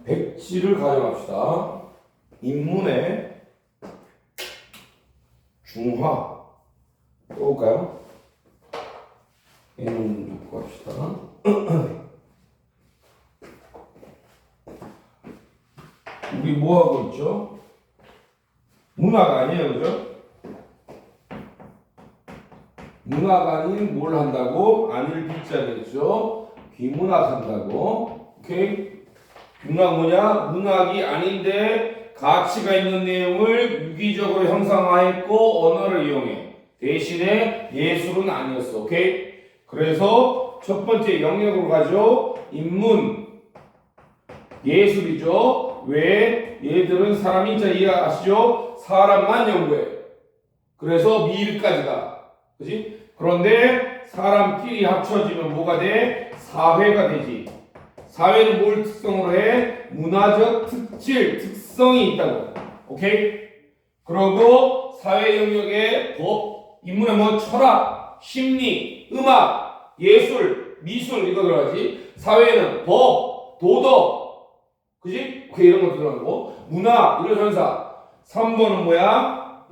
백지를 가정합시다. 인문의 중화 또 볼까요? 인문 놓고 합시다. 우리 뭐 하고 있죠? 문화관이에요, 그죠? 문화관이 뭘 한다고? 안일 비자겠죠? 비문학 한다고. 오케이? 비문학 뭐냐? 문학이 아닌데 가치가 있는 내용을 유기적으로 형상화했고 언어를 이용해. 대신에 예술은 아니었어. 오케이? 그래서 첫 번째 영역으로 가죠. 인문 예술이죠. 왜? 얘들은 사람 인자 이해하시죠? 사람만 연구해. 그래서 미일까지 가. 그지? 그런데 사람끼리 합쳐지면 뭐가 돼? 사회가 되지. 사회는 뭘 특성으로 해? 문화적 특성이 있다고. 오케이? 그리고 사회 영역에 법, 인문에 뭐 철학, 심리, 음악, 예술, 미술 이거 들어가지. 사회는 법, 도덕, 그지? 이런 거 들어가고 문화, 이런 현사. 3번은 뭐야?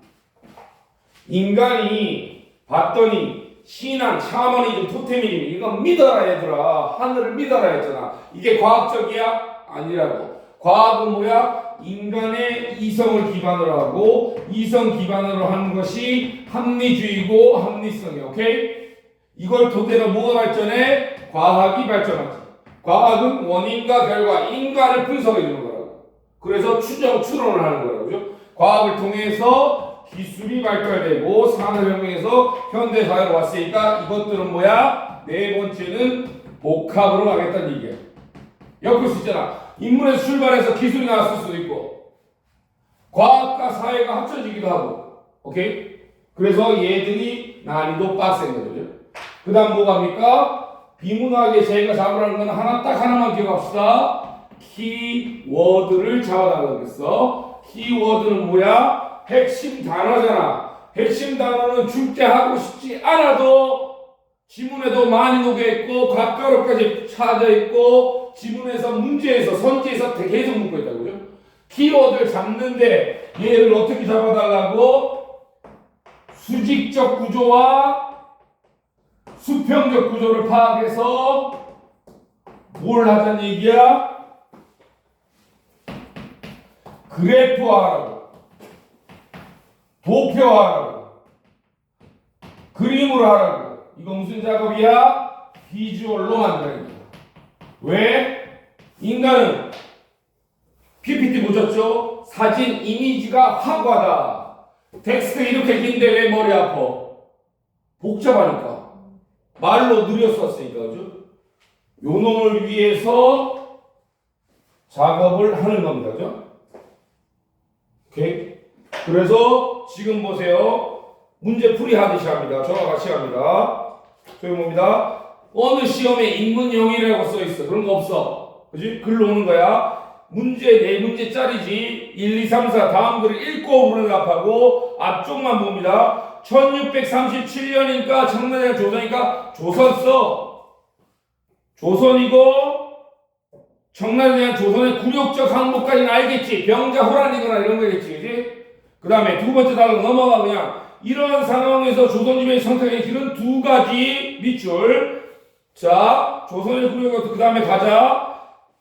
인간이 봤더니 신앙, 샤머니즘, 토테미즘 이거 믿어라 얘들아. 하늘을 믿어라 했잖아. 이게 과학적이야? 아니라고. 과학은 뭐야? 인간의 이성을 기반으로 하고 이성 기반으로 하는 것이 합리주의고 합리성이야. 오케이? 이걸 토대로 뭐가 발전해? 과학이 발전하지. 과학은 원인과 결과, 인과를 분석해 주는 거라고. 그래서 추론을 하는 거라고. 그죠? 과학을 통해서 기술이 발달되고 산업혁명에서 현대사회로 왔으니까 이것들은 뭐야? 네 번째는 복합으로 가겠다는 얘기야. 엮을 수 있잖아. 인문에서 출발해서 기술이 나왔을 수도 있고 과학과 사회가 합쳐지기도 하고. 오케이? 그래서 얘들이 난이도 빡센 거죠. 그 다음 뭐가 합니까? 비문학의 저희가 잡으라는 건 하나만 기억합시다. 키워드를 잡아달라겠어. 키워드는 뭐야? 핵심 단어잖아. 핵심 단어는 출제하고 싶지 않아도 지문에도 많이 녹여있고 괄가로까지 찾아있고 지문에서 문제에서 선지에서 계속 묻고 있다고. 그죠? 키워드를 잡는데 얘를 어떻게 잡아달라고? 수직적 구조와 수평적 구조를 파악해서 뭘 하자는 얘기야? 그래프화하라고, 도표화하라고, 그림으로 하라고. 이거 무슨 작업이야? 비주얼로 만드는 거야. 왜? 인간은 PPT 보셨죠? 사진 이미지가 확고하다. 텍스트 이렇게 긴데 왜 머리 아파? 복잡하니까. 말로 느려 썼으니까. 그죠? 요 놈을 위해서 작업을 하는 겁니다. 그죠? 오케이? 그래서 지금 보세요. 문제 풀이 하듯이 합니다. 저와 같이 합니다. 저기 뭡니다. 어느 시험에 인문영이라고 써있어. 그런 거 없어. 그지? 글로 오는 거야. 문제 4문제짜리지. 1, 2, 3, 4 다음 글을 읽고 문답하고 앞쪽만 봅니다. 1637년이니까 청나라의 조선이니까 조선 써. 조선이고 청나라에 대한 조선의 굴욕적 항목까지는 알겠지. 병자 호란이거나 이런 거겠지. 그지? 그 다음에 두 번째 단어 넘어가. 그냥 이러한 상황에서 조선지배의 선택의 길은 두 가지 밑줄. 자, 조선의 굴욕, 그 다음에 가자.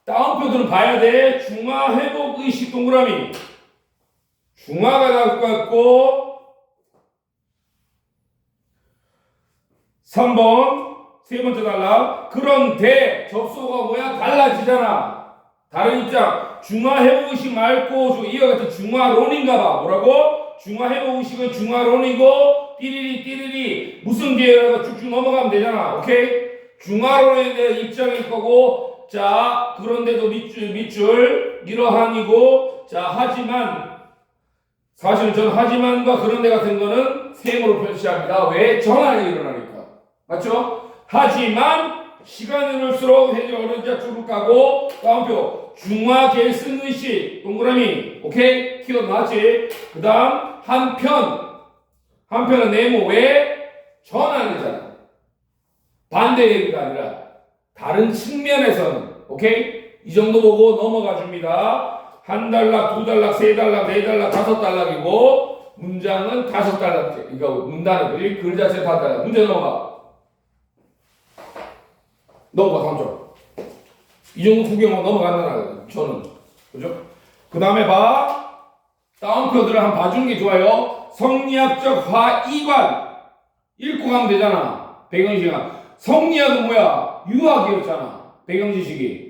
다운표들은 봐야 돼. 중화회복의식 동그라미. 중화가 나올 것 같고 3번 세 번째 단락. 그런데 접수가 뭐야? 달라지잖아. 다른 입장. 중화회복의식 말고 이와 같은 중화론인가 봐. 뭐라고? 중화회복의식은 중화론이고 띠리리 무슨 계열이라고 쭉쭉 넘어가면 되잖아. 오케이? 중화론에 대한 입장일 거고. 자, 그런데도 밑줄 이러한이고. 자, 하지만 사실은 전 하지만과 그런데 같은 거는 세모로 표시합니다. 왜? 전환이 일어나니까. 맞죠? 하지만 시간이 흐를수록 해지 어느 자줄을 까고 다음표 중화 계승 의식 동그라미. 오케이? 키워드 나왔지? 그 다음 한편은 네모. 왜? 전환이잖아. 반대 얘기가 아니라 다른 측면에서는. 오케이? 이 정도 보고 넘어가 줍니다. 한 단락, 두 단락, 세 단락, 네 단락, 다섯 단락이고 문장은 다섯 단락. 그러니까 문단은 글 자체 다 단락. 문제 넘어가. 다음 쪽. 이 정도 구경만 넘어간다는 저는. 그죠? 그 다음에 봐. 다운표들을 한번 봐주는 게 좋아요. 성리학적 화이관. 읽고 가면 되잖아. 배경지시간. 성리학은 뭐야? 유학이었잖아. 배경지식이.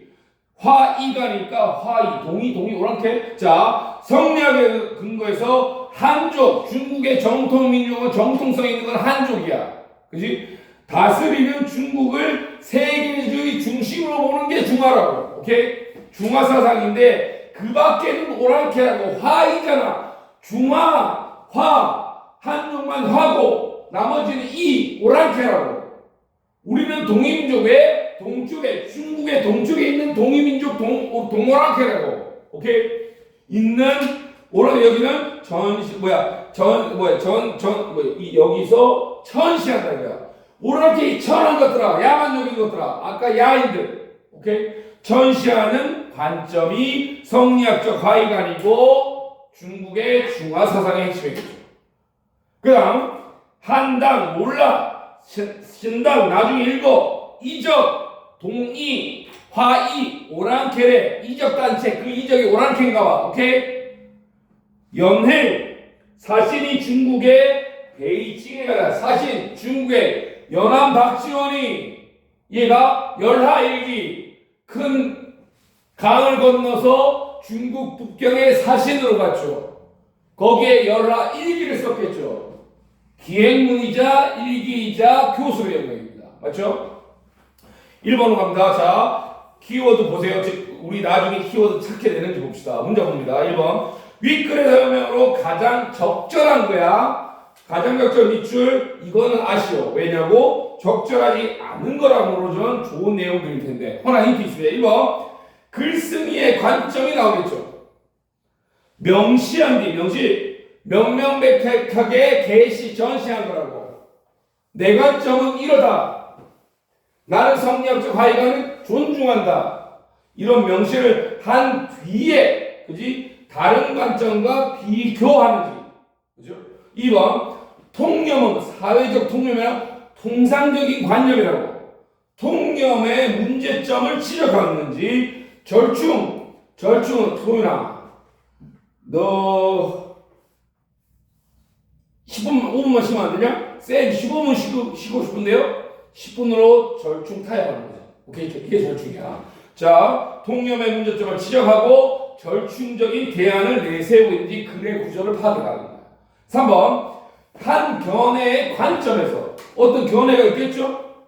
화이관이니까 화이, 동의, 오랑캐. 자, 성리학의 근거에서 한족, 중국의 정통민족은 정통성 있는 건 한족이야. 그지? 다스리는 중국을 세계주의 중심으로 보는 게 중화라고. 오케이? 중화 사상인데 그 밖에는 오랑캐라고. 화이잖아. 중화, 화, 한족만 화고 나머지는 이 오랑캐라고. 우리는 동이민족. 왜? 동쪽에, 중국의 동쪽에 있는 동이민족 동오랑캐라고. 오케이? 있는 여기는 여기서 천시한다 이거야. 오랑캐 천한 것들아, 야만적인 것들아, 아까 야인들. 오케이? 천시하는 관점이 성리학적 화이관이고 중국의 중화 사상의 핵심이겠죠. 그 다음 한당, 몰라, 신당, 나중에 읽어. 이적, 동이, 화이, 오랑캐래. 이적단체, 그 이적이 오랑캐인가 봐. 오케이? 연행, 사신이 중국의 베이징에 가다. 사신, 중국의 연안 박지원이 얘가 열하일기 큰 강을 건너서 중국 북경의 사신으로 갔죠. 거기에 열하일기를 썼겠죠. 기행문이자 일기이자 교수의 영역입니다. 맞죠? 1번으로 갑니다. 자, 키워드 보세요. 우리 나중에 키워드 찾게 되는지 봅시다. 문제 봅니다. 1번. 윗글의 설명으로 가장 적절한 거야. 가장 적절한 밑줄. 이거는 아쉬워. 왜냐고? 적절하지 않은 거라고 는 좋은 내용들일 텐데. 허나 힌트 있습니다. 1번. 글쓴이의 관점이 나오겠죠. 명시한 뒤, 명명백백하게 계시 전시한 거라고. 내 관점은 이러다. 나는 성리학적 화이관을 존중한다. 이런 명시를 한 뒤에, 그지? 다른 관점과 비교하는지. 그죠? 2번. 통념은 사회적 통념이나 통상적인 관념이라고. 통념의 문제점을 지적하는지. 절충은 토요나. 너 5분만 쉬면 안 되냐? 쌤 15분 쉬고 싶은데요? 10분으로 절충 타협하는 거죠. 오케이? 이게 절충이야. 자, 통념의 문제점을 지적하고 절충적인 대안을 내세우고 있는지 글의 구조를 파악해가는 거야. 3번. 한 견해의 관점에서 어떤 견해가 있겠죠?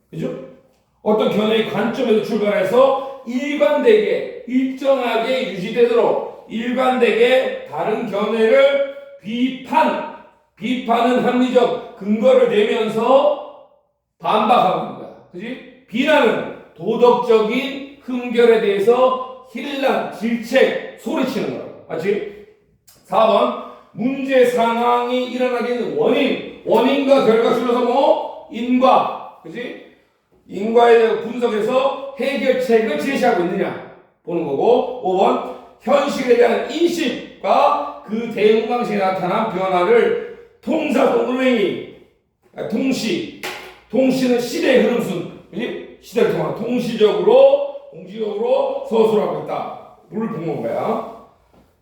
그죠? 어떤 견해의 관점에서 출발해서 일관되게 일정하게 유지되도록 일관되게 다른 견해를 비판은 합리적 근거를 내면서 반박하는 거야. 그지? 비난은 도덕적인 흠결에 대해서 힐난, 질책, 소리치는 거야. 맞지? 4번. 문제 상황이 일어나게 되는 원인과 결과 줄여서 인과. 그지? 인과에 대해 분석해서 해결책을 제시하고 있느냐 보는 거고. 5번. 현실에 대한 인식과 그 대응 방식에 나타난 변화를 통사동의행위, 통시는 시대의 흐름순, 시대를 통한 통시적으로, 공식적으로 서술하고 있다. 물을 붓는 거야.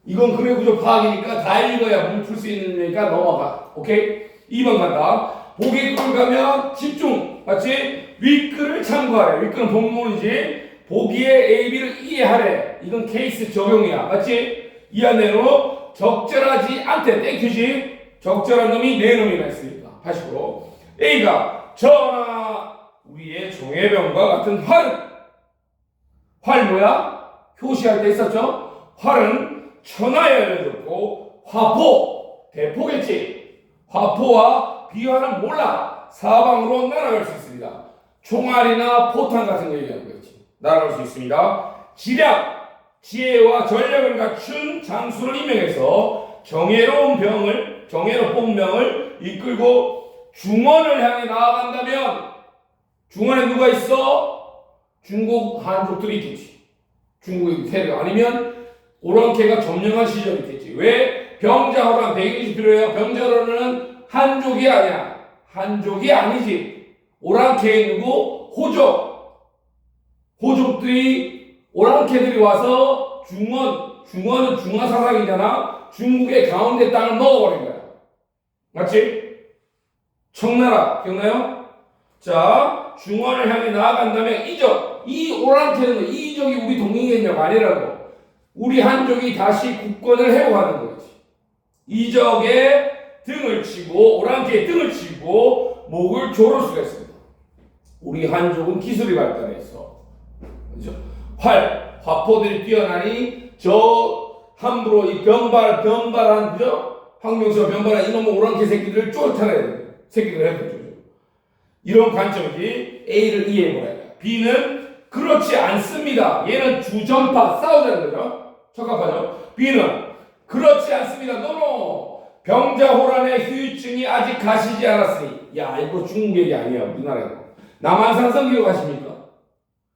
이건 글의 구조 파악이니까 다 읽어야 물 풀 수 있으니까 넘어가. 오케이? 2번 간다. 보기 글 가면 집중. 맞지? 윗글을 참고하래. 윗글은 본문이지. 보기에 A, B를 이해하래. 이건 케이스 적용이야. 맞지? 이한 내로 적절하지 않대. 땡큐지? 적절한 놈이 네 놈이나 있으니까. 80%. A가 전하 우리의 종해병과 같은 활 뭐야? 효시할 때 있었죠? 활은 천하에 알려졌고 대포겠지. 화포와 비화는 몰라. 사방으로 날아갈 수 있습니다. 총알이나 포탄 같은 거 얘기하는 거겠지. 날아갈 수 있습니다. 지혜와 전략을 갖춘 장수를 임명해서 정예로운 병을 이끌고 중원을 향해 나아간다면 중원에 누가 있어? 중국 한족들이 있겠지. 중국의 세력 아니면 오랑캐가 점령한 시절이 있겠지. 왜? 병자호란 배경이 필요해요. 병자호란은 한족이 아니야. 한족이 아니지. 오랑캐 누구? 호족들이 오랑캐들이 와서 중원은 중화사상이잖아. 중국의 가운데 땅을 먹어버린 거야. 맞지? 청나라 기억나요? 자, 중원을 향해 나아간다면 이적. 이 오랑캐는 이 이적이 우리 동ing의냐가 아니라고. 우리 한족이 다시 국권을 회복하는 거지. 이적의 등을 치고 오랑캐의 등을 치고 목을 조를 수가 있습니다. 우리 한족은 기술이 발달했어. 그렇죠? 화포들이 뛰어나니 저 함부로 이 변발한 그죠? 황명수가 변발한 이놈의 오랑캐 새끼들을 쫓아내야 돼. 새끼들 해보죠. 이런 관점이지. A를 이해해보라. B는 그렇지 않습니다. 얘는 주전파 싸우자는 거죠. 적합하죠. B는 그렇지 않습니다. 노노. 병자호란의 후유증이 아직 가시지 않았으니. 야, 이거 중국 얘기 아니야. 우리나라에서. 남한산성 기억하십니까?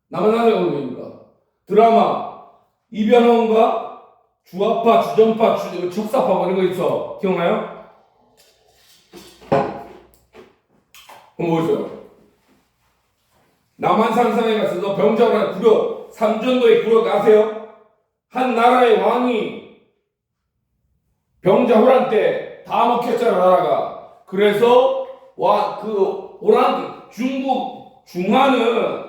남한산성 기억입니까? 드라마 이변호인가? 주화파, 주전파, 척사파 뭐 이런 거 있어. 기억나요? 그럼 뭐 있어요? 남한산성에 가서도 병자호란 구력, 삼전도의 구력 아세요? 한 나라의 왕이 병자호란 때 다 먹혔잖아, 나라가. 그래서 중국 중화는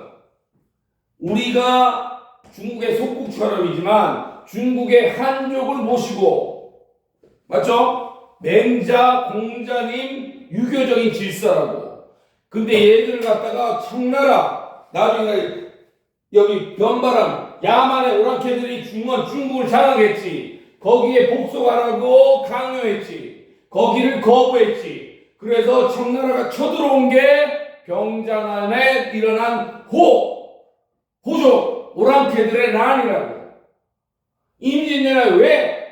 우리가 중국의 속국처럼이지만 중국의 한족을 모시고, 맞죠? 맹자, 공자님 유교적인 질서라고. 근데 얘들을 갖다가 청나라, 나중에 여기 변바람, 야만의 오랑캐들이 중국을 장악했지. 거기에 복속하라고 강요했지. 거기를 거부했지. 그래서 청나라가 쳐들어온 게 병자난에 일어난 호족, 오랑캐들의 난이라고. 임진왜란에 왜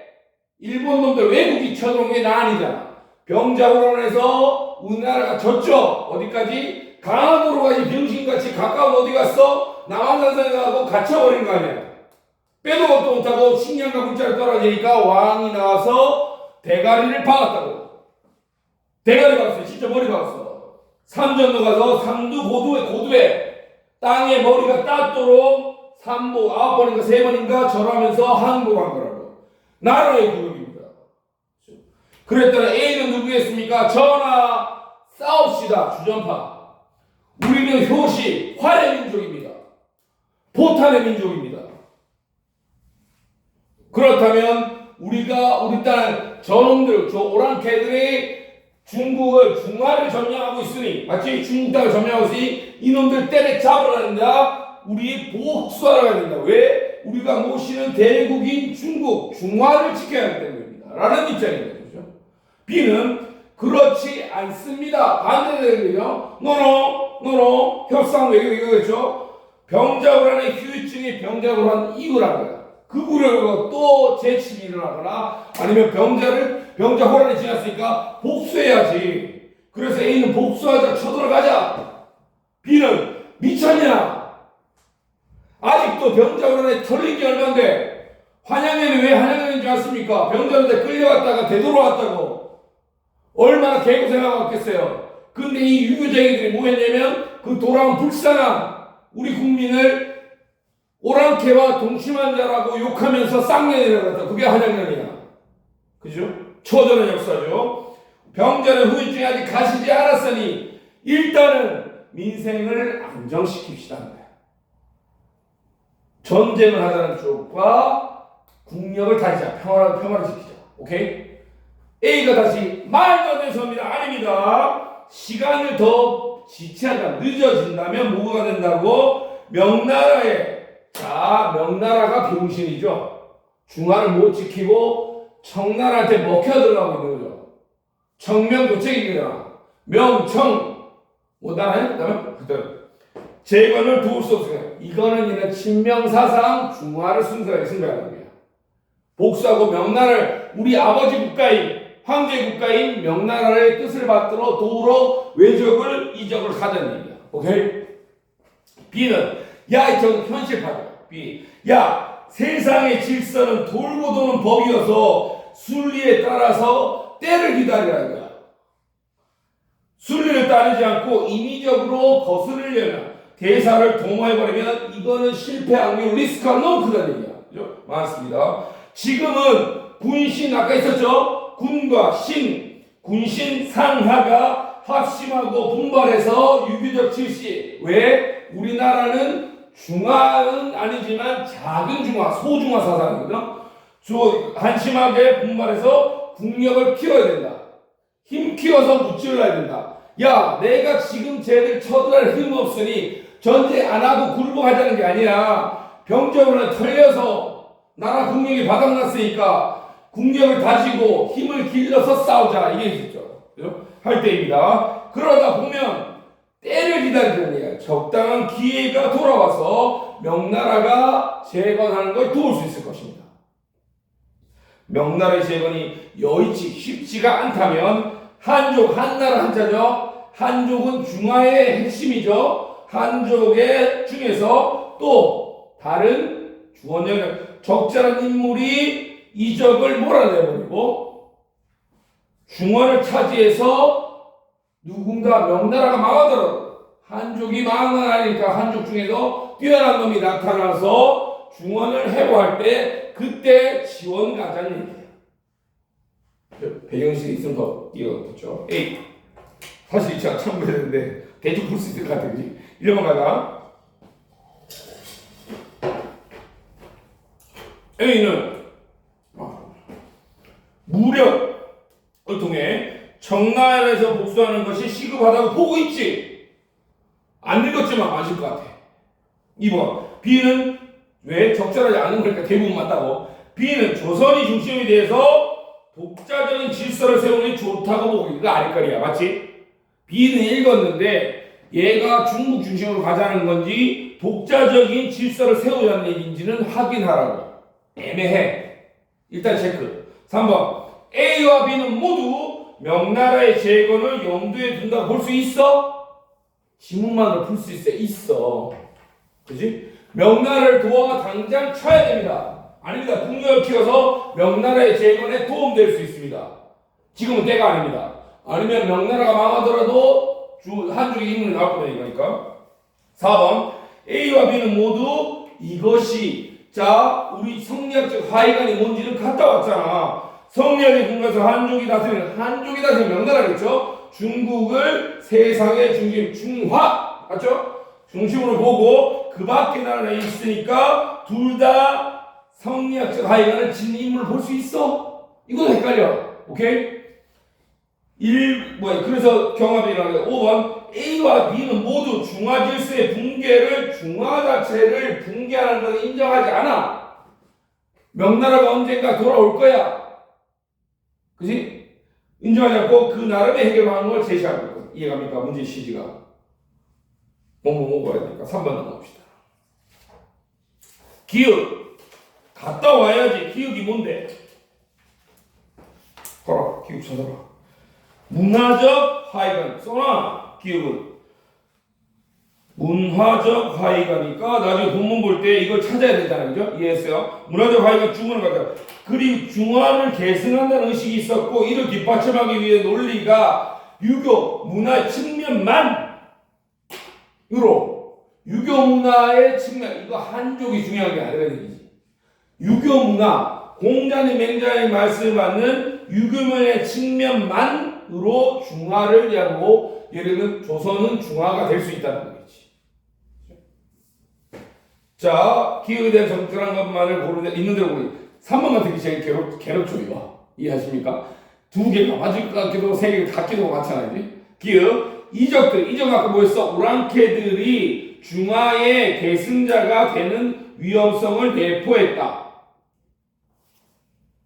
일본 놈들 외국이 쳐들어온 게 난이잖아. 병자호란에서 우리나라가 졌죠. 어디까지? 강화도로까지 병신같이 가까운 어디 갔어? 남한산성에 가고 갇혀버린 거 아니야. 빼도 것도 못하고 식량과 물자를 떨어지니까 왕이 나와서 대가리를 박았다고. 대가리 박았어요. 진짜 머리 박았어. 삼전도 가서 삼두 고두에 땅에 머리가 닿도록 9번인가 3번인가 절하면서 항복한 거라고. 나라의 구역입니다. 그랬더니 A는 누구겠습니까? 전하 싸웁시다. 주전파. 우리는 효시 활의 민족입니다. 포탄의 민족입니다. 그렇다면 우리 땅 저놈들, 저 오랑캐들이 중화를 점령하고 있으니, 마치 중국 땅을 점령하고 있으니 이놈들 때려잡으러 간다. 우리 복수하러 가야 된다. 왜? 우리가 모시는 대국인 중화를 지켜야 하기 때문입니다. 라는 입장입니다. 그렇죠? B는 그렇지 않습니다. 반대되는 거죠. 노노 협상 외교 이거겠죠. 병자호란의 후유증이 병자호란 이후라는 거야. 그 구려가 또 재침이 일어나거나 아니면 병자호란이 지났으니까 복수해야지. 그래서 A는 복수하자, 쳐들어가자. B는 미쳤냐? 아직도 병자호란에 털린 게 얼만데 한양에는 왜 한양에는 줄 아십니까? 병자호란에 끌려갔다가 되돌아왔다고. 얼마나 개고생하고 왔겠어요. 근데 이 유교쟁이들이 뭐 했냐면 그 돌아온 불쌍한 우리 국민을 오랑캐와 동침한 자라고 욕하면서 쌍년이라고 했다. 그게 한양년이야. 그죠? 초전의 역사죠. 병자는 후유증이 아직 가시지 않았으니 일단은 민생을 안정시킵시다. 전쟁을 하자는 쪽과 국력을 다지자. 평화를 지키자. 오케이? A가 다시 말도 안 되는 소리입니다. 아닙니다. 시간을 더 지체하다 늦어진다면 뭐가 된다고? 명나라가 병신이죠. 중화를 못 지키고 청나라한테 먹혀 들어가고 있는 거죠. 청명도책입니다. 명청 나라에 재건을 도울 수 없습니다. 이거는 이런 친명사상 중화를 승배하는 거예요. 복수하고 명나라를 우리 아버지 국가인 황제 국가인 명나라의 뜻을 받들어 도우러 외적을 이적을 하자는 얘기야. 오케이? B는 야, 저 현실파죠. B. 야, 세상의 질서는 돌고 도는 법이어서 순리에 따라서 때를 기다리라는 거야. 순리를 따르지 않고 인위적으로 거스르려면 대사를 도모해버리면 이거는 실패 확률 리스크가 너무 크다는 얘기야. 그죠? 많습니다. 지금은 군신 아까 있었죠? 군과 신, 군신 상하가 합심하고 분발해서 유교적 질시. 왜? 우리나라는 중화는 아니지만 작은 중화, 소중화 사상이거든. 한심하게 분발해서 국력을 키워야 된다. 힘 키워서 무찔러야 된다. 야, 내가 지금 쟤들 쳐들어갈 힘 없으니 전쟁 안 하고 굴복하자는 게 아니라 병적으로 털려서 나라 국력이 바닥났으니까 국력을 다지고 힘을 길러서 싸우자. 이게 있었죠. 그죠? 할 때입니다. 그러다 보면 때를 기다리는 얘기야. 적당한 기회가 돌아와서 명나라가 재건하는 걸 도울 수 있을 것입니다. 명나라의 재건이 여의치 쉽지가 않다면 한족, 한나라 한자죠. 한족은 중화의 핵심이죠. 한족의 중에서 또 다른 주원영 적절한 인물이 이적을 몰아내버리고 중원을 차지해서 누군가 명나라가 망하더라도 한족이 망한 아니니까 한족 중에서 뛰어난 놈이 나타나서 중원을 해고할 때 그때 지원 가자는 얘기예요. 배경식이 있으면 더 이해가 됐죠. A. 사실 제가 참고했는데 대충 볼 수 있을 것 같아. 그지? 1번 가자. A는 무력을 통해 청나라에서 복수하는 것이 시급하다고 보고 있지. 안 읽었지만 아실 것 같아. 2번. B는 왜 적절하지 않은 거니까 대부분 맞다고. B는 조선이 중심이 돼서 독자적인 질서를 세우는 게 좋다고 보고 이거 아닐거리야. 맞지? B는 읽었는데 얘가 중국 중심으로 가자는 건지 독자적인 질서를 세우자는 얘기인지는 확인하라고. 애매해. 일단 체크. 3번. A와 B는 모두 명나라의 재건을 염두에 둔다고 볼 수 있어? 지문만으로 풀 수 있어. 있어. 그지? 명나라를 도와 당장 쳐야 됩니다. 아닙니다. 국력을 키워서 명나라의 재건에 도움될 수 있습니다. 지금은 때가 아닙니다. 아니면 명나라가 망하더라도 한족의 힘을 나올 거니까. 4번. A와 B는 모두 이것이 자 우리 성리학적 화의관이 뭔지는 갔다 왔잖아. 성리학의 근거에서 한족이 다스리는 명나라겠죠. 중국을 세상의 중심 중화 맞죠? 중심으로 보고 그 밖에 나라에 있으니까 둘 다 성리학적 하이관을 지닌 인물을 볼 수 있어? 이건 헷갈려. 오케이? 그래서 경합이라는 게 5번 A와 B는 모두 중화 질서의 붕괴를 중화 자체를 붕괴하는 것을 인정하지 않아. 명나라가 언젠가 돌아올 거야. 그지? 인정하지 않고 그 나름의 해결 방법을 제시하고 있거든. 이해갑니까? 문제의 시지가. 먹어야 되니까 3번 넘어갑시다. 기역. 갔다 와야지. 기역이 뭔데? 봐라. 기역 찾아봐. 문화적 화의관. 써놔. 기역은. 문화적 화의관이니까 나중에 본문 볼 때 이걸 찾아야 되잖아요. 그죠? 이해했어요? 문화적 화의관 중원을 가자. 그리고 중화를 계승한다는 의식이 있었고 이를 뒷받침하기 위해 논리가 유교 문화의 측면만으로 유교 문화의 측면 이거 한족이 중요한 게 아니라는 얘기지. 유교 문화 공자님 맹자의 말씀을 받는 유교문의 측면만으로 중화를 이해하고 예를 들면 조선은 중화가 될 수 있다는 거겠지. 자, 기억에 대한 적절한 것만을 고르는 있는 대로 보니 3번 같은 게 제일 괴롭죠 이거. 이해하십니까? 두 개가 맞을 것 같기도 하고 세 개가 같기도 하고 마찬가지지. 기억, 이적 아까 뭐였어? 오랑캐들이 중화의 계승자가 되는 위험성을 내포했다.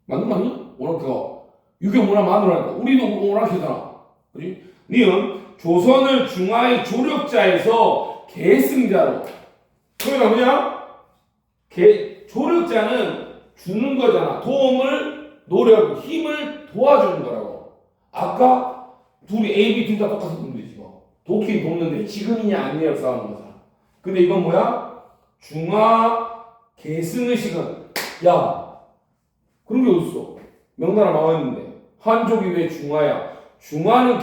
맞는 거 아니야? 오랑캐가 유교 문화만으로니까 우리도 오랑캐잖아. 그지? 니은 조선을 중화의 조력자에서 계승자로 그러니까 뭐냐? 조력자는 주는 거잖아. 도움을, 노력, 힘을 도와주는 거라고. 아까 둘이 A, B 둘 다 똑같은 분들이지 뭐. 돕긴 돕는데 지금이냐 아니냐로 싸우는 거잖아. 근데 이건 뭐야? 중화 계승의식은 야 그런 게 어딨어? 명나라 망했는데 한족이 왜 중화야? 중화는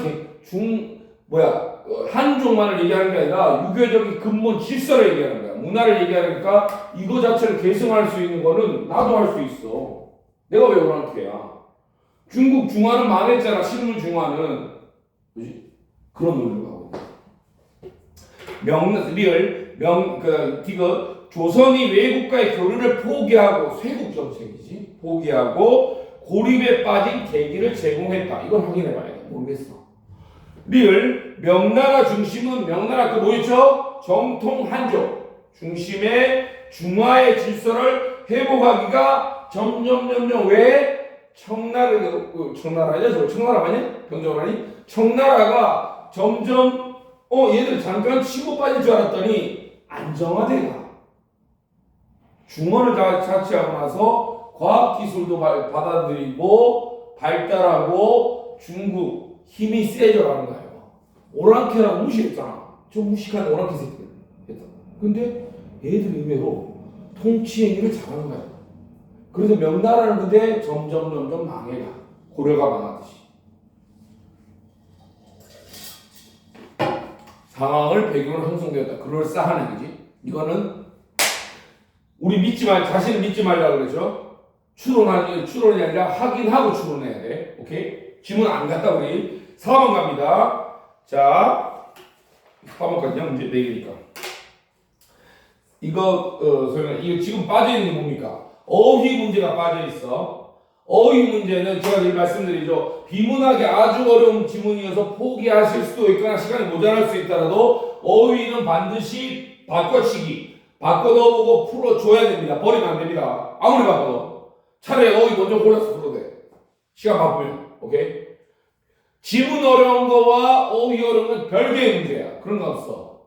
한족만을 얘기하는 게 아니라 유교적인 근본 질서를 얘기하는 거야. 문화를 얘기하니까 이거 자체를 계승할 수 있는 거는 나도 할 수 있어. 내가 왜 오랑캐야? 중국 중화는 망했잖아. 실물 중화는. 그지? 그런 논리로 하고. 조선이 외국과의 교류를 포기하고 쇄국 정책이지. 포기하고 고립에 빠진 계기를 제공했다. 이건 확인해 봐야 돼. 모르겠어. 명나라 중심은 명나라 뭐였죠? 정통 한족 중심의 중화의 질서를 회복하기가 점점 왜 청나라 아니야? 병정아니? 청나라가 점점 얘들 잠깐 치고 빠질 줄 알았더니 안정화돼가. 중원을 자치하고 나서 과학기술도 받아들이고 발달하고 중국 힘이 세져가는 거예요. 오랑캐라고 무시했잖아. 저 무식한 오랑캐 새끼들 했다. 근데 얘들 의외로 통치 행위를 잘하는 거야. 그래서 명나라는 근데 점점 망해가. 고려가 망하듯이. 상황을 배경으로 형성되었다. 그럴싸한 얘기지. 이거는 우리 자신을 믿지 말라고 그러죠. 추론이 아니라 확인하고 추론해야 돼. 오케이? 질문 안 갔다 우리 4번 갑니다. 자, 4번까지 문제 4개니까. 이거 지금 빠져있는 게 뭡니까? 어휘 문제가 빠져있어. 어휘 문제는 제가 늘 말씀드리죠. 비문학이 아주 어려운 지문이어서 포기하실 수도 있거나 시간이 모자랄 수 있더라도 어휘는 반드시 바꿔 넣어보고 풀어줘야 됩니다. 버리면 안 됩니다. 아무리 바꿔도. 차라리 어휘 먼저 골라서 풀어도 돼. 시간 바쁘면. 오케이? 지문 어려운 거와 어휘 어려운 건 별개의 문제야. 그런 거 없어.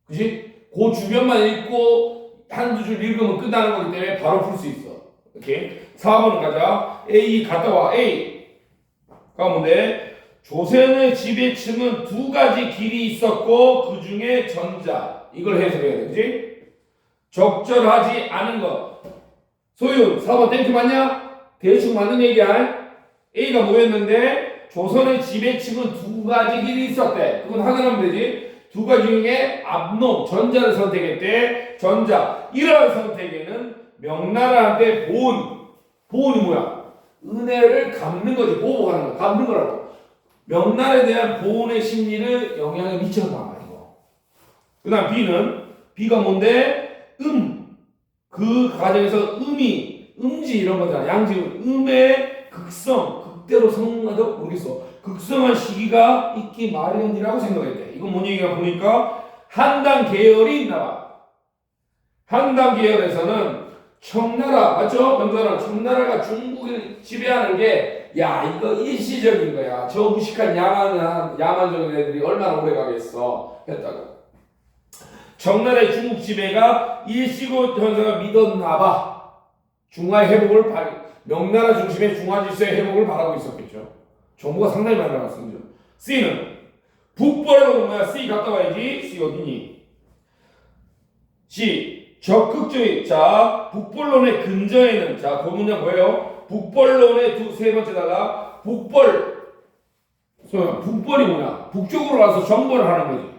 그치? 그 주변만 읽고 한두 줄 읽으면 끝나는 거기 때문에 바로 풀 수 있어. 오케이? 4번은 가자. A 갔다 와. A. 가운데 조선의 지배층은 두 가지 길이 있었고 그 중에 전자. 이걸 해석해야 돼. 그치? 적절하지 않은 것. 소윤 4번 땡큐 맞냐? 대충 맞는 얘기야. A가 뭐였는데 조선의 지배층은 두 가지 길이 있었대. 그건 확인하면 되지. 두 가지 중에 앞놈 전자를 선택했대. 전자. 이러한 선택에는 명나라한테 보온이 뭐야? 은혜를 갚는 거지. 보복하는 거. 갚는 거라고. 명나라에 대한 보온의 심리를 영향을 미쳤단 말이고. 그 다음 B가 뭔데? 그 과정에서 음지 이런 거잖아. 양지음. 음의 극대로 성공하도 모르겠어. 극성한 시기가 있기 마련이라고 생각했대. 이건 뭔 얘기가 보니까 한당 계열이 있나 봐. 한당 계열에서는 청나라, 맞죠? 명나라, 청나라가 중국을 지배하는 게, 이거 일시적인 거야. 저 무식한 야만적인 애들이 얼마나 오래 가겠어. 했다고. 청나라의 중국 지배가 일시고 현상을 믿었나 봐. 중화의 회복을 명나라 중심의 중화 질서의 회복을 바라고 있었겠죠. 정보가 상당히 많이 나왔습니다. C는 북벌은 뭐야? C 갔다 와야지. C 어디니? C 적극적인. 자, 북벌론의 근저에는 그 문장 뭐예요? 북벌론의 세 번째다가 북벌이 뭐냐? 북쪽으로 가서 정벌을 하는 거지.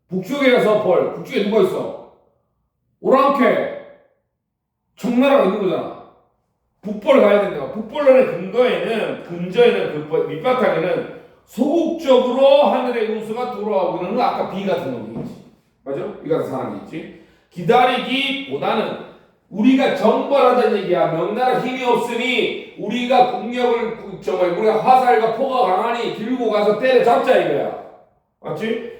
북쪽에 가서 북쪽에 누가 있어? 오랑캐 청나라가 있는 거잖아. 북벌 가야 된다. 북벌론의 근저에는 밑바탕에는 소극적으로 하늘의 운수가 돌아오고 있는 건 아까 B 같은 놈이겠지. 맞죠? B 같은 상황이 있지. 기다리기보다는 우리가 정벌하자는 얘기야. 명나라 힘이 없으니 우리가 우리가 화살과 포가 강하니 들고 가서 때려잡자 이거야. 맞지?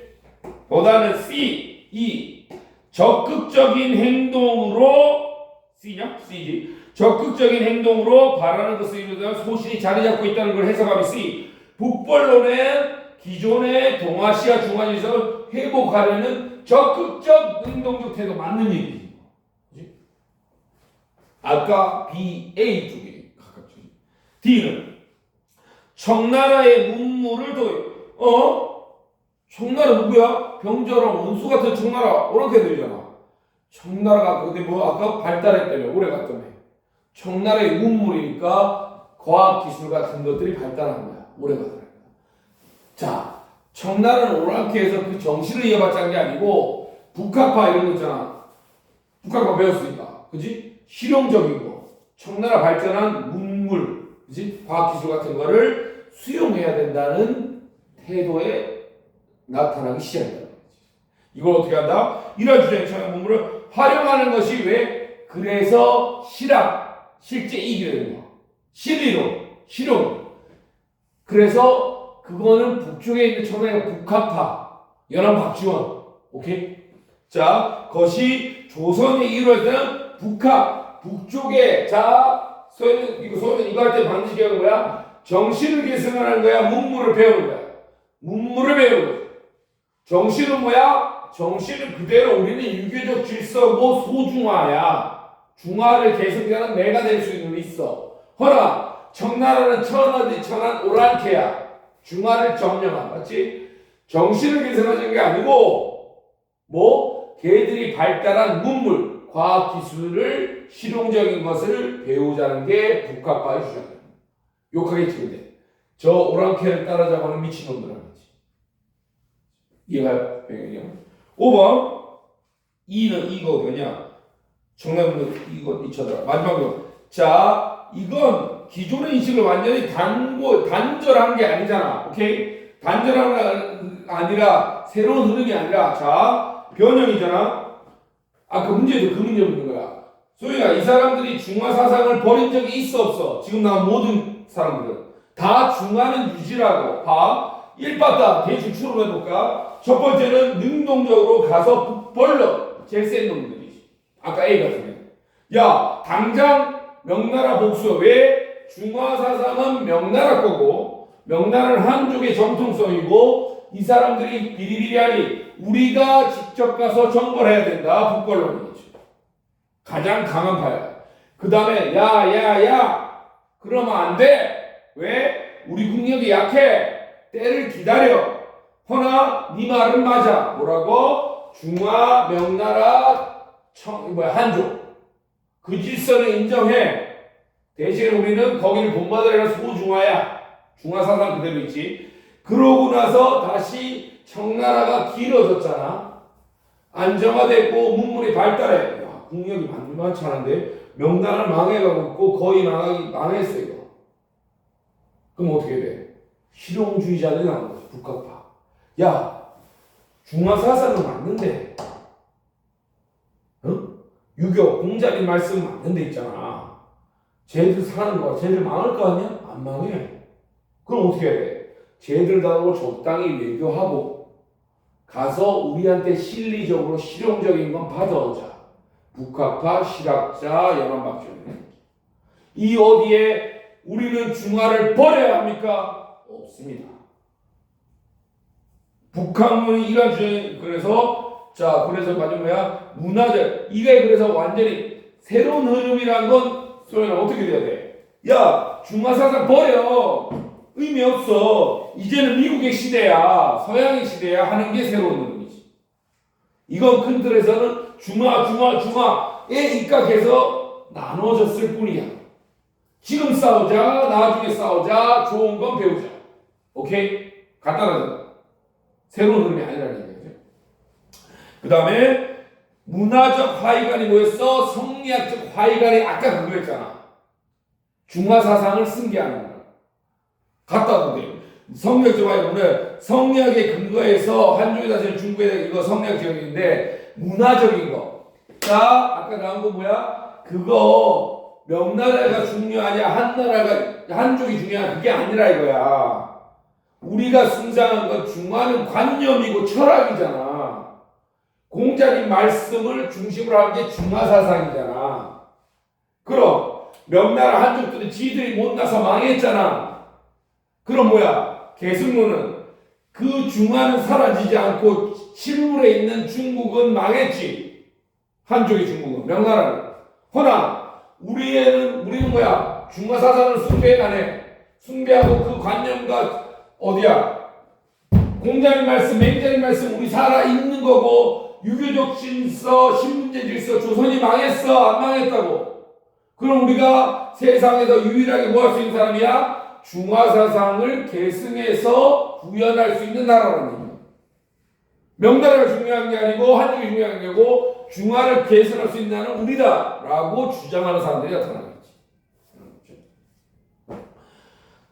보다는 C, 적극적인 행동으로 C냐? C지. 적극적인 행동으로 바라는 것을 이루다 소신이 자리 잡고 있다는 걸 해석하면 C. 북벌론의 기존의 동아시아 중화질서를 회복하려는 적극적 능동적 태도 맞는 얘기지. 그치? 아까 B, A 쪽에 가깝지. D는 청나라의 문물을 청나라 누구야? 병자랑 원수 같은 청나라 오랑캐들이잖아. 청나라가 근데 뭐 아까 발달했다며 오래 갔다며 청나라의 문물이니까 과학기술 같은 것들이 발달한 거야. 오래 가더라. 자, 청나라는 오랑캐에서 그 정신을 이어받자는 게 아니고 북학파 이런 거 있잖아. 북학파 배웠으니까. 그지? 실용적인 거. 청나라 발전한 문물, 그지? 과학기술 같은 거를 수용해야 된다는 태도에 나타나기 시작한다. 이걸 어떻게 한다? 이런 주제의 청약 문물을 활용하는 것이 왜? 그래서 실학, 실제 이기게 되는 거. 실리론, 실용. 그래서 그거는 북쪽에 있는 청나라 북학파, 연안 박지원. 오케이? 자, 그것이 조선이 이루어질 때는 북학, 북쪽에, 자, 소위는 이거 할 때 반드시 기억하는 거야. 정신을 계승하는 거야. 문물을 배우는 거야. 문물을 배우는 거야. 정신은 뭐야? 정신은 그대로 우리는 유교적 질서고 소중화야. 중화를 계승하는 내가 될 수 있는 게 있어. 허나 청나라는 천한 오랑캐야. 중화를 점령한, 맞지? 정신을 계승하는 게 아니고 뭐 걔들이 발달한 문물, 과학기술을 실용적인 것을 배우자는 게 북학파의 주장이야. 욕하겠지 근데 저 오랑캐를 따라잡아는 미친놈들은 거지. 이해가요? 5번 2는 이거 어디냐? 정답은 이거 이쳐더라. 마지막으로 자 이건 기존의 인식을 완전히 단절한 게 아니잖아. 오케이? 단절한 게 아니라 새로운 흐름이 아니라 자 변형이잖아. 그 문제도 그 문제 묻는 거야. 소희가 이 사람들이 중화 사상을 버린 적이 있어 없어? 지금 나온 모든 사람들은 다 중화는 유지라고 봐. 1빠따 대충 추론해볼까? 첫 번째는 능동적으로 가서 북벌러 제일 센 놈들이지. 아까 A 같은 애. 야 당장 명나라 복수. 왜? 중화 사상은 명나라 거고 명나라는 한족의 정통성이고 이 사람들이 비리비리하니 우리가 직접 가서 정벌해야 된다. 북벌러이지. 가장 강한 파야. 그 다음에 야야야 그러면 안 돼. 왜? 우리 국력이 약해. 때를 기다려. 허나 네 말은 맞아. 뭐라고? 중화 명나라 한족 그 질서는 인정해. 대신에 우리는 거기를 본받으라 소중화야. 중화 사상 그대로 있지. 그러고 나서 다시 청나라가 길어졌잖아. 안정화됐고 문물이 발달해. 야, 국력이 만만치 않은데 명나라는 망해가고 있고 거의 망했어 이거. 그럼 어떻게 돼? 실용주의자들이 나온 거지. 북학파. 야 중화 사상은 맞는데 유교 공자님 말씀 맞는데 있잖아. 쟤들 사는 거야. 쟤들 망할 거 아니야? 안 망해. 그럼 어떻게 해야 돼? 쟤들하고 적당히 외교하고 가서 우리한테 실리적으로 실용적인 건 받아오자. 북학파, 실학자, 연안박지원. 이 어디에 우리는 중화를 버려야 합니까? 없습니다. 북한문이 이런 주제. 그래서 마지막 문화적. 이게 그래서 완전히 새로운 흐름이란 건 소연아 어떻게 돼야 돼? 야 중화 사상 버려. 의미 없어. 이제는 미국의 시대야. 서양의 시대야 하는 게 새로운 흐름이지. 이건 큰 틀에서는 중화에 입각해서 나눠졌을 뿐이야. 지금 싸우자, 나중에 싸우자, 좋은 건 배우자. 오케이? 간단하죠? 새로운 흐름이 아니라는 얘기죠. 그 다음에 문화적 화의관이 뭐였어? 성리학적 화의관이 아까 그거 했잖아. 중화 사상을 승계하는 거야. 갔다 왔는데 성리학적 화의관은 성리학의 근거에서 한쪽에다 지금 중국에 이거 성리학 지역인데 문화적인 거. 자 아까 나온 거 뭐야? 그거 명나라가 중요하냐 한족이 중요하냐 그게 아니라 이거야. 우리가 숭상한 건 중화는 관념이고 철학이잖아. 공자님 말씀을 중심으로 한 게 중화 사상이잖아. 그럼 명나라 한족들은 지들이 못나서 망했잖아. 그럼 뭐야? 계승론은 그 중화는 사라지지 않고 실물에 있는 중국은 망했지. 한족이 중국은 명나라는. 허나 우리는 뭐야? 중화 사상을 숭배하네. 숭배하고 그 관념과 어디야? 공자님 말씀, 맹자님 말씀 우리 살아 있는 거고 유교적 질서, 신분제 질서, 조선이 망했어, 안 망했다고? 그럼 우리가 세상에서 유일하게 뭐 할 수 있는 사람이야? 중화사상을 계승해서 구현할 수 있는 나라라는 얘기야. 명나라가 중요한 게 아니고 한족이 중요한 게 아니고 중화를 계승할 수 있는 나라는 우리다라고 주장하는 사람들이 나타나겠지.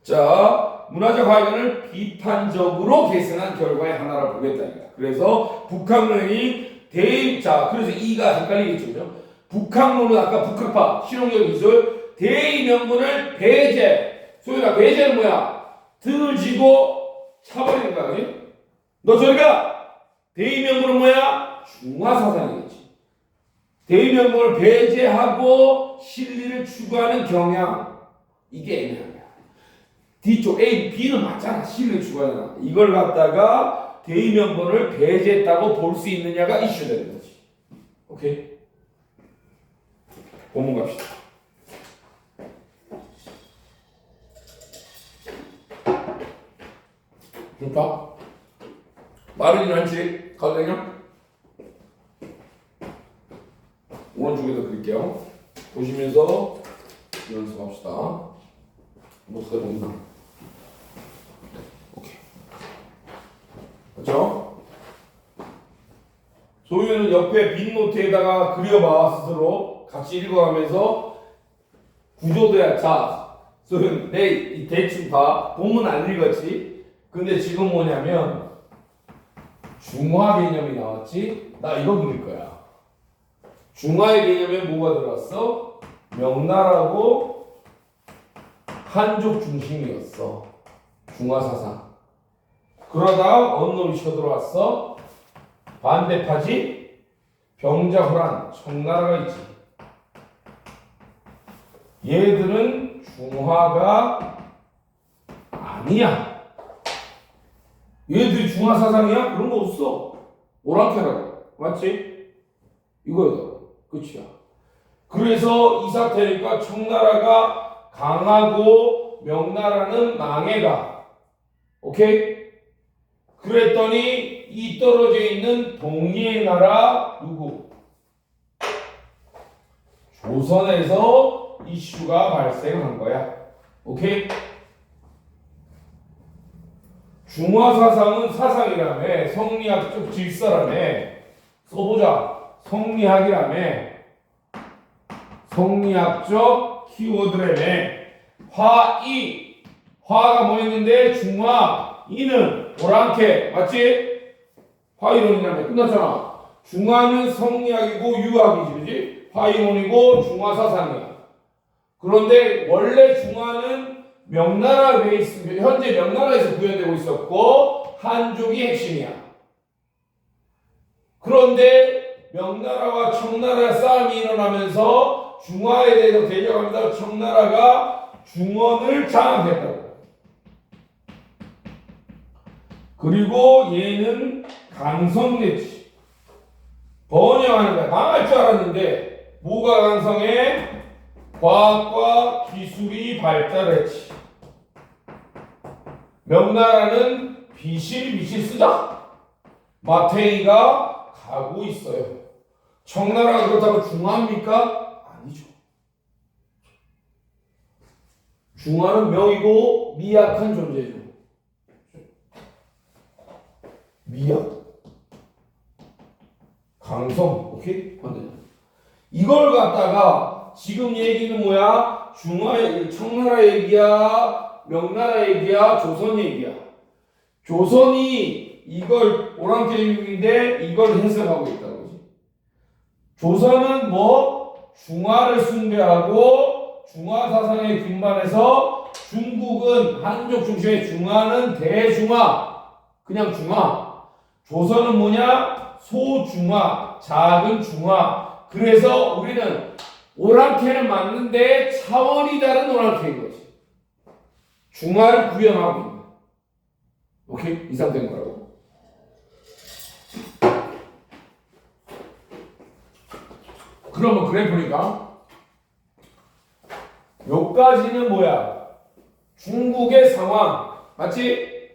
자, 문화적 화견을 비판적으로 계승한 결과의 하나라고 보겠다. 그래서 북학론이 자, 그래서 이가 헷갈리겠죠. 북학론은 아까 북학파, 실용적 기술, 대의명분을 배제. 소위 말 배제는 뭐야? 등을 쥐고 차버리는 거야, 그지? 너 저리가! 대의명분은 뭐야? 중화사상이겠지. 대의명분을 배제하고 실리를 추구하는 경향. 이게 애매한 거야. 뒤쪽 A, B는 맞잖아. 실리를 추구하잖아. 이걸 갖다가 대의명분을 배제했다고 볼 수 있느냐가 이슈되는 거지. 오케이? 본문 갑시다. 좋다. 마르진 않지? 가도 되냐? 오른쪽에서 그릴게요. 보시면서 연습합시다. 목소리 보인다. 오케이. 그렇죠? 소유는 옆에 빈 노트에다가 그려봐. 스스로 같이 읽어가면서 구조도야. 자, 소유는 내 대충 봐. 본문 안 읽었지? 근데 지금 뭐냐면 중화 개념이 나왔지? 나 이거 그릴 거야. 중화의 개념에 뭐가 들어왔어? 명나라고 한족 중심이었어. 중화사상. 그러다 어느 놈이 쳐들어왔어? 반대파지? 병자호란, 청나라가 있지. 얘들은 중화가 아니야. 얘들이 중화사상이야? 그런 거 없어. 오랑캐라고. 맞지? 이거야. 끝이야. 그래서 이 사태니까 청나라가 강하고 명나라는 망해가. 오케이? 그랬더니 이 떨어져 있는 동의의 나라 누구? 조선에서 이슈가 발생한 거야. 오케이? 중화사상은 사상이라며, 성리학적 질서라며. 써보자. 성리학이라며. 성리학적 키워드라며. 화이. 화가 뭐였는데? 중화. 이는 오랑캐. 맞지? 화이론이라며. 끝났잖아. 중화는 성리학이고 유학이지. 그지? 화이론이고 중화사상이야. 그런데 원래 중화는 명나라 베이스, 현재 명나라에서 구현되고 있었고 한족이 핵심이야. 그런데 명나라와 청나라의 싸움이 일어나면서 중화에 대해서 대적하면서 청나라가 중원을 장악했다고. 그리고 얘는 강성됐지. 번영하는 거야. 망할 줄 알았는데 뭐가 강성해? 과학과 기술이 발달했지. 명나라는 비실비실 쓰자. 마태이가 가고 있어요. 청나라가 그렇다고 중화입니까? 아니죠. 중화는 명이고 미약한 존재죠. 미약. 강성. 오케이? 이걸 갖다가 지금 얘기는 뭐야? 청나라 얘기야, 명나라 얘기야, 조선 얘기야. 조선이 이걸 오랑캐육인데 이걸 해석하고 있다는 거지. 조선은 뭐 중화를 숭배하고 중화 사상에 균반해서 중국은 한족 중심의 중화는 대중화, 그냥 중화. 조선은 뭐냐? 소중화, 작은 중화. 그래서 우리는 오랑캐는 맞는데 차원이 다른 오랑캐인 거지. 중화를 구현하고 있는 거야. 오케이? 이 상태인 거라고. 그러면 그래프니까 여기까지는 뭐야? 중국의 상황. 맞지?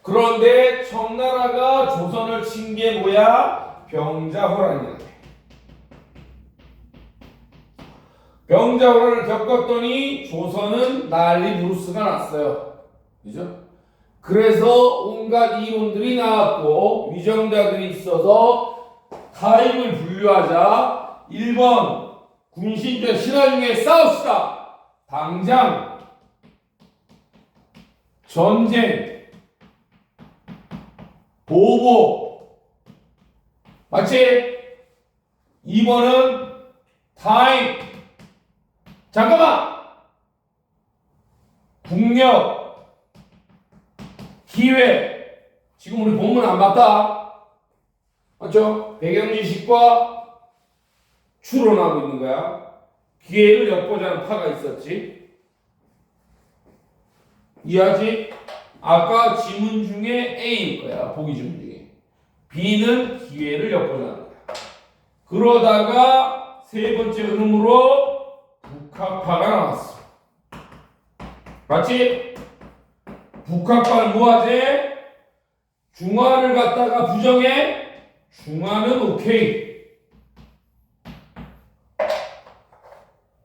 그런데 청나라가 조선을 친 게 뭐야? 병자호란이다. 병자호란을 겪었더니 조선은 난리 부르스가 났어요. 그죠? 그래서 온갖 이론들이 나왔고 위정자들이 있어서 타임을 분류하자 1번 군신주의 신화 중에 싸웁시다. 당장 전쟁 보복 맞지? 2번은 타임 잠깐만 국력 기회 지금 우리 본문 안 봤다 맞죠? 배경지식과 추론하고 있는 거야. 기회를 엿보자는 파가 있었지. 이해하지? 아까 지문 중에 A일 거야. 보기 지문 중에. B는 기회를 엿보자는 거야. 그러다가 세 번째 흐름으로 북학파가 나왔어. 맞지? 북학파는 뭐하지? 중화를 갖다가 부정해? 중화는 오케이.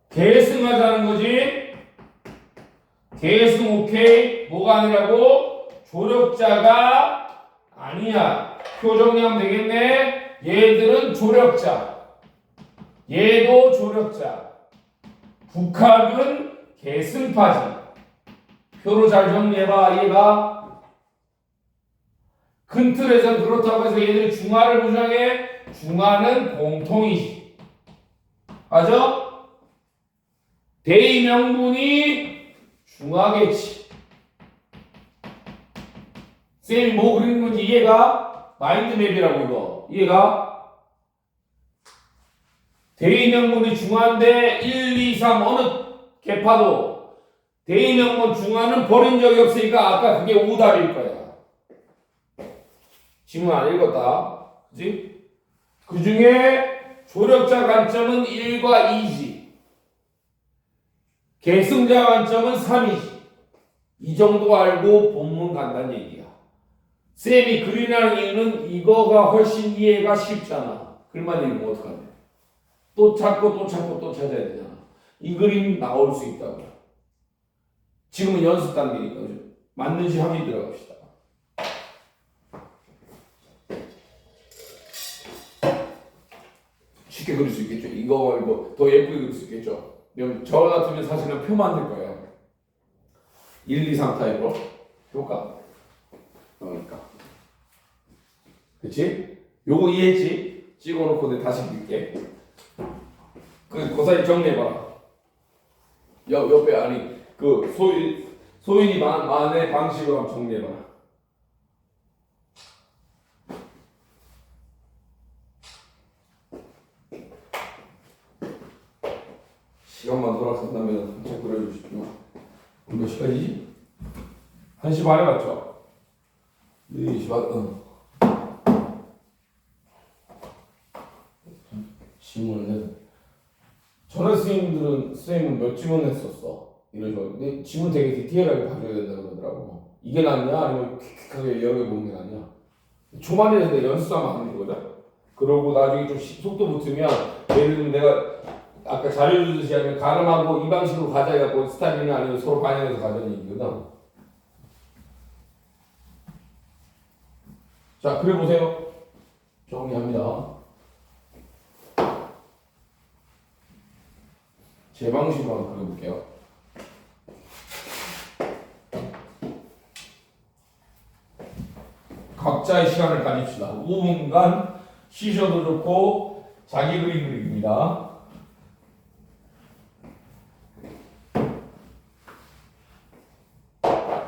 계승하자는 거지. 계승 오케이. 뭐가 아니라고? 조력자가 아니야. 표 정리하면 되겠네. 얘들은 조력자. 얘도 조력자. 북학은 계승파지. 표로 잘 정리해봐. 이해가? 큰 틀에서는 그렇다고 해서 얘들이 중화를 부정해? 중화는 공통이지. 맞아? 대의명분이 중화겠지. 쌤이 뭐 그리는 건지 이해가? 마인드맵이라고 이거. 이해가? 대의명분이 중화인데 1, 2, 3 어느 개파도 대의명분 중화는 버린 적이 없으니까 아까 그게 오답일 거야. 지문 안 읽었다. 그치? 그 중에 조력자 관점은 1과 2지. 계승자 관점은 3이지. 이 정도 알고 본문 간다는 얘기야. 쌤이 그리라는 이유는 이거가 훨씬 이해가 쉽잖아. 글만 읽으면 어떡하냐. 또 찾고 또 찾고 또 찾아야 되잖아. 이 그림 나올 수 있다고. 지금은 연습 단계니까. 맞는지 확인 들어갑시다. 쉽게 그릴 수 있겠죠. 이거 말고 더 예쁘게 그릴 수 있겠죠. 저 같으면 사실은 표 만들 거예요. 1, 2, 3 타입으로. 효과. 그러니까. 그치? 요거 이해했지? 찍어놓고 내가 다시 그릴게. 그 사이 정리해봐라. 옆에 아니 그 소인이 만의 방식으로 한번 정리해봐라. 시간만 돌아간다면 좀 그려주십시오. 몇 시까지지? 1시 반에 맞죠? 2시 반, 지문을 내. 전에 선생님은 몇 지문 했었어? 이러죠. 근데 지문 되게 디테일하게 봐줘야 된다 그러더라고. 이게 낫냐? 아니면 퀵퀵하게 여러 개 보는 게 낫냐? 초반에 내 연습하면 안 되는 거죠? 그러고 나중에 좀 속도 붙으면 예를 들면 내가 아까 자료 주듯이 하면 가름하고 이 방식으로 가자 해갖고 스타일이나 아니면 서로 반영해서 가자는 얘기거든. 자, 그려보세요. 정리합니다. 제 방식으로 한번 그려볼게요. 각자의 시간을 가집시다. 5분간 쉬셔도 좋고 자기 그림 그리기입니다.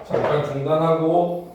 잠깐 중단하고